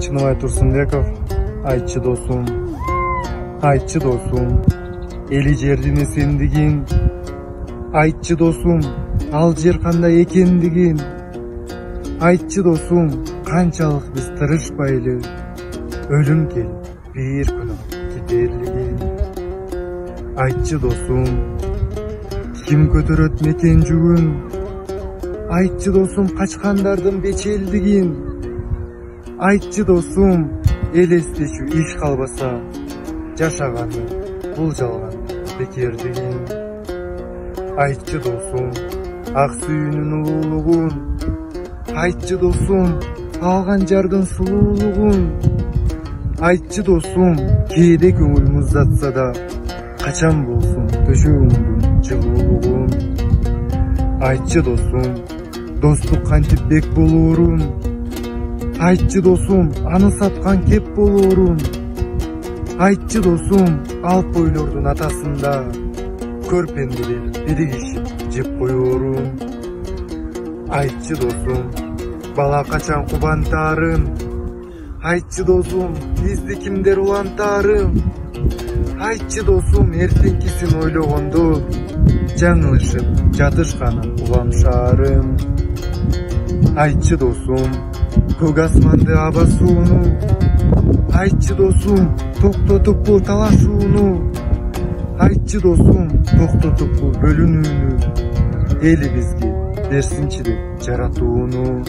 Чыныбай Турсунбеков, айтчы досум, эли жердин эсендигин, айтчы досум, ал жер кандай экендигин, айтчы досум, канчалык биз тырышпайлы, өлүм келип бир күн кетерлигин. Айтчы досум, ким көтөрөт мекен жүгүн, айтчы досум, качкандардын бечелдигин, айтчы досум, элестечүү иш калбаса, жашаганы бул жалган бекердигин. Айтчы досум, ак сүйүүнүн улуулугун, айтчы досум, алган жардын сулуулугун, айтчы досум, кээде көңүл муздатса да, качан болсун төшөгүңдүн жылуулугун. Айтчы досум, достук кантип бек болоорун, айтчы досум, аны саткан кеп болоорун, айтчы досум, алп бойлордун атасында көрпендилер биригишип жеп коёорун. Айтчы досум, бала качан кубантаарын, айтчы досум, бизди кимдер улантаарын, айтчы досум, эртеңкисин ойлогондо жаңылышып жатышканын уламшаарын. Айтчы досум, көк асманды аба сууну, айтчы досум, токтотуппу талашууну, айтчы досум, токтотуппу бөлүнүүнү, эли бизге берсинчи деп жаратууну.